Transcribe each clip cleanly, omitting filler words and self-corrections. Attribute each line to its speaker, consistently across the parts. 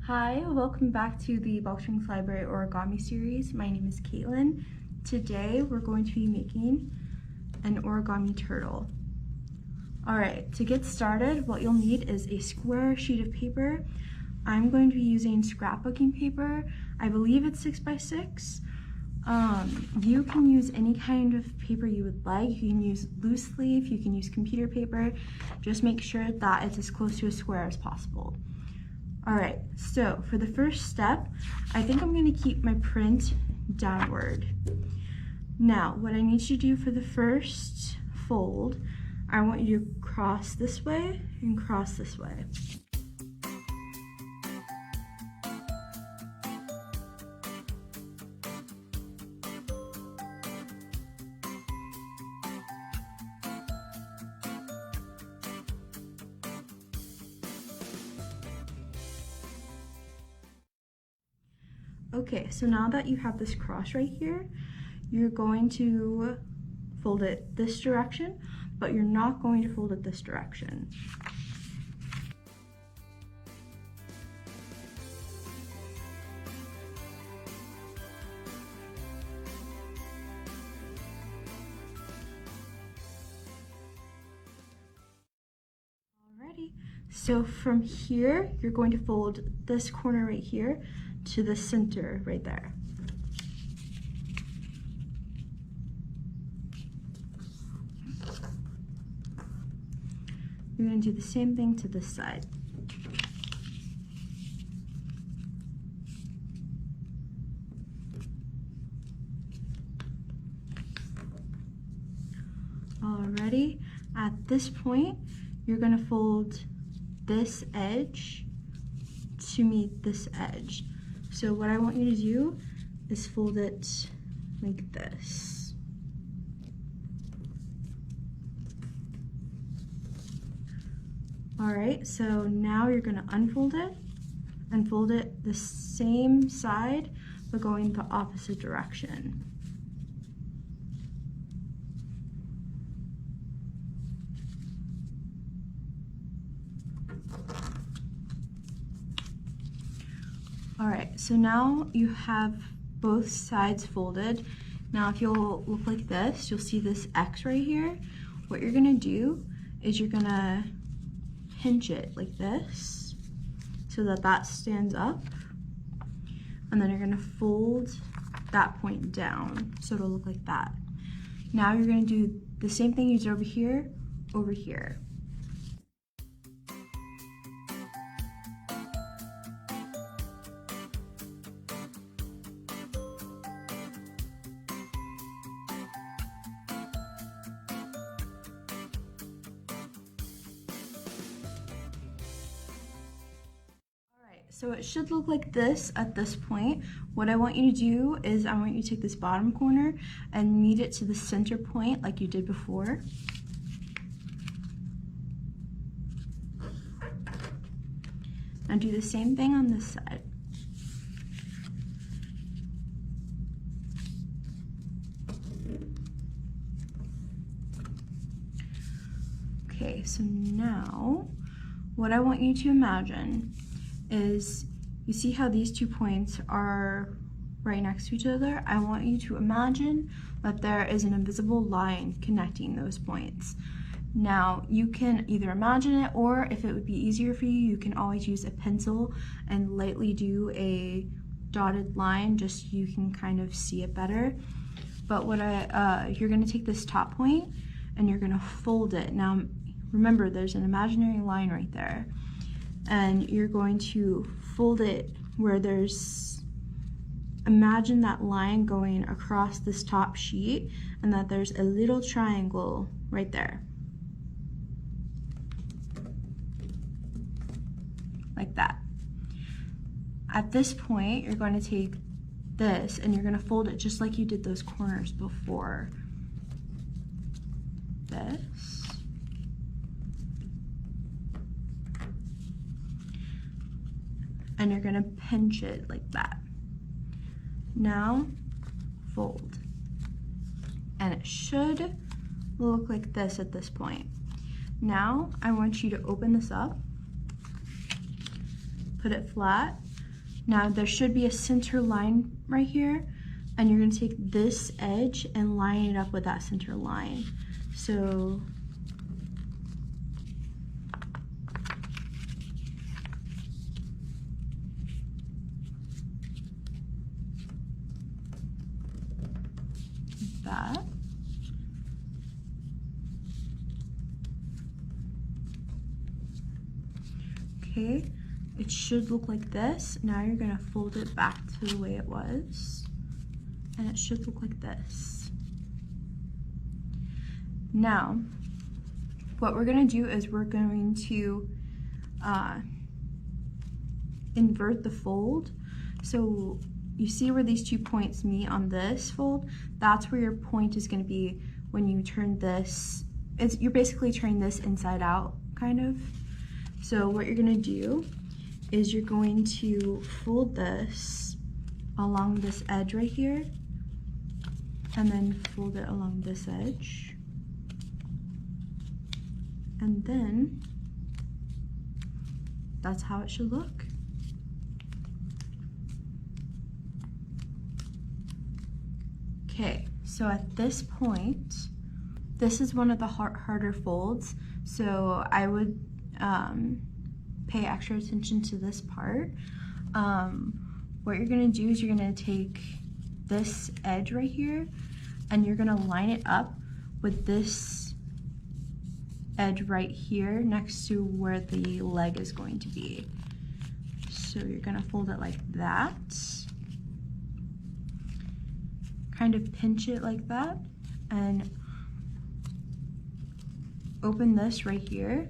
Speaker 1: Hi, welcome back to the Bowstrings Library Origami series. My name is Caitlin. Today we're going to be making an origami turtle. Alright, to get started, what you'll need is a square sheet of paper. I'm going to be using scrapbooking paper. I believe it's 6x6. You can use any kind of paper you would like. You can use loose leaf, you can use computer paper. Just make sure that it's as close to a square as possible. Alright, so for the first step, I think I'm going to keep my print downward. Now, what I need you to do for the first fold, I want you to cross this way and cross this way. Okay, so now that you have this cross right here, you're going to fold it this direction, but you're not going to fold it this direction. Alrighty, so from here, you're going to fold this corner right here to the center right there. You're going to do the same thing to this side. Alrighty, at this point, you're going to fold this edge to meet this edge. So what I want you to do is fold it like this. Alright, so now you're going to unfold it and fold it the same side but going the opposite direction. Alright, so now you have both sides folded. Now if you'll look like this, you'll see this X right here. What you're going to do is you're going to pinch it like this so that that stands up. And then you're going to fold that point down so it'll look like that. Now you're going to do the same thing you did over here, over here. So it should look like this at this point. What I want you to do is I want you to take this bottom corner and meet it to the center point like you did before. And do the same thing on this side. Okay, so now what I want you to imagine is, you see how these 2 points are right next to each other? I want you to imagine that there is an invisible line connecting those points. Now, you can either imagine it, or if it would be easier for you, you can always use a pencil and lightly do a dotted line just so you can kind of see it better. But what you're going to take this top point and you're going to fold it. Now, remember, there's an imaginary line right there. And you're going to fold it where imagine that line going across this top sheet and that there's a little triangle right there. Like that. At this point, you're going to take this and you're going to fold it just like you did those corners before. This. And you're going to pinch it like that. Now, fold. And it should look like this at this point. Now, I want you to open this up, put it flat, Now there should be a center line right here, and you're going to take this edge and line it up with that center line. So that. Okay, it should look like this. Now you're gonna fold it back to the way it was, and it should look like this. Now, what we're gonna do is we're going to invert the fold. So you see where these 2 points meet on this fold? That's where your point is gonna be when you turn this. You're basically turning this inside out, kind of. So what you're gonna do is you're going to fold this along this edge right here, and then fold it along this edge. And then that's how it should look. Okay, so at this point, this is one of the harder folds, so I would pay extra attention to this part. What you're gonna do is you're gonna take this edge right here and you're gonna line it up with this edge right here next to where the leg is going to be. So you're gonna fold it like that, kind of pinch it like that, and open this right here.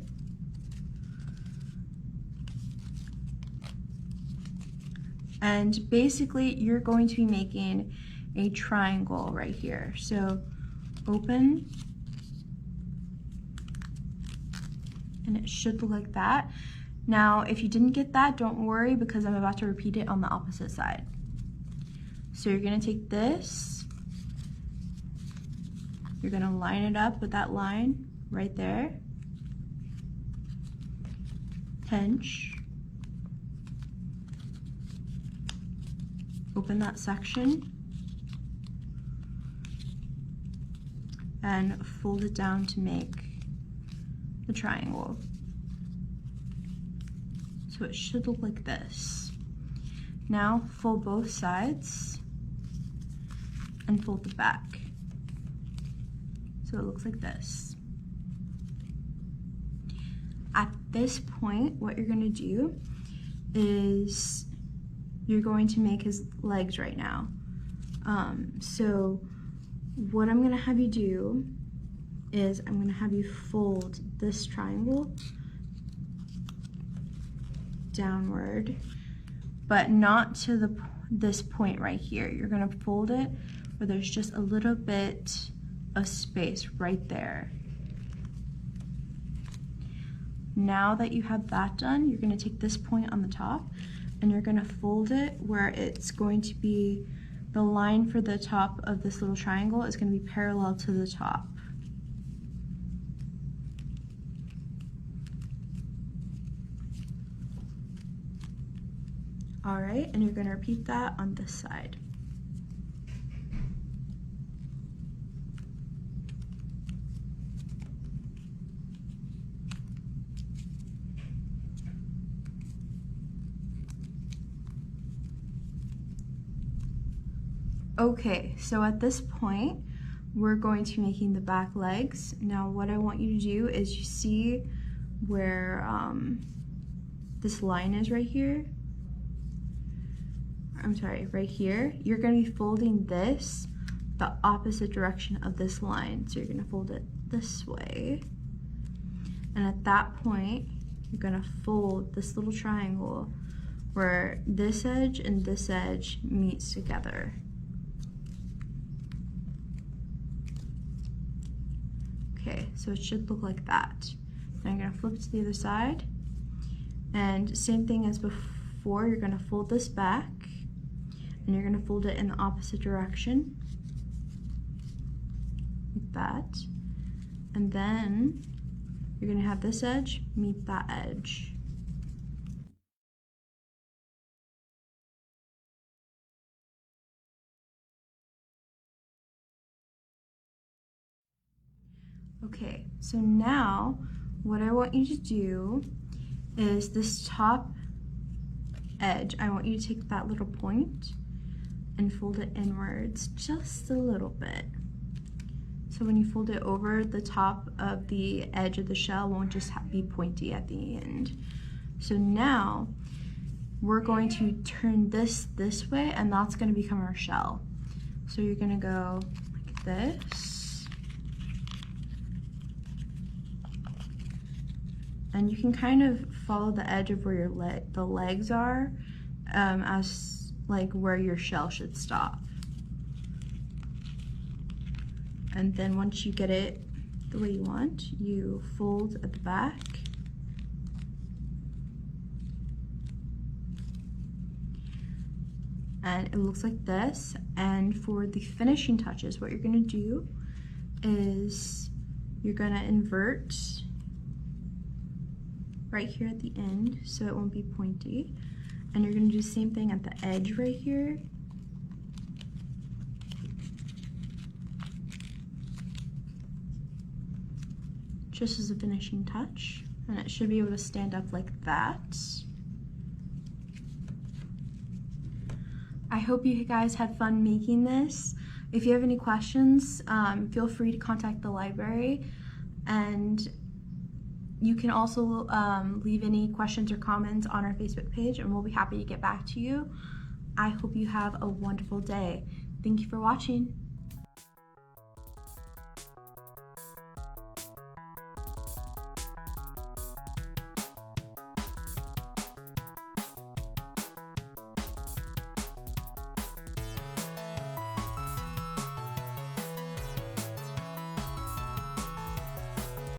Speaker 1: And basically you're going to be making a triangle right here. So open, and it should look like that. Now, if you didn't get that, don't worry, because I'm about to repeat it on the opposite side. So you're gonna take this, you're gonna line it up with that line right there, pinch, open that section, and fold it down to make the triangle. So it should look like this. Now fold both sides and fold the back. So it looks like this. At this point, what you're gonna do is you're going to make his legs right now. So what I'm gonna have you do is I'm gonna have you fold this triangle downward, but not to this point right here. You're gonna fold it where there's just a little bit of space right there. Now that you have that done, you're gonna take this point on the top and you're gonna fold it where it's going to be, the line for the top of this little triangle is gonna be parallel to the top. All right, and you're gonna repeat that on this side. Okay, so at this point, we're going to be making the back legs. Now what I want you to do is, you see where this line is right here? I'm sorry, right here. You're gonna be folding this the opposite direction of this line. So you're gonna fold it this way. And at that point, you're gonna fold this little triangle where this edge and this edge meets together. Okay, so it should look like that. Now I'm gonna flip it to the other side. And same thing as before, you're gonna fold this back and you're gonna fold it in the opposite direction, like that. And then you're gonna have this edge meet that edge. Okay, so now what I want you to do is this top edge, I want you to take that little point and fold it inwards just a little bit. So when you fold it over, the top of the edge of the shell won't just be pointy at the end. So now we're going to turn this way, and that's going to become our shell. So you're going to go like this. And you can kind of follow the edge of where the legs are as like where your shell should stop. And then once you get it the way you want, you fold at the back. And it looks like this. And for the finishing touches, what you're gonna do is you're gonna invert right here at the end so it won't be pointy. And you're gonna do the same thing at the edge right here. Just as a finishing touch, and it should be able to stand up like that. I hope you guys had fun making this. If you have any questions, feel free to contact the library, and you can also leave any questions or comments on our Facebook page, and we'll be happy to get back to you. I hope you have a wonderful day. Thank you for watching.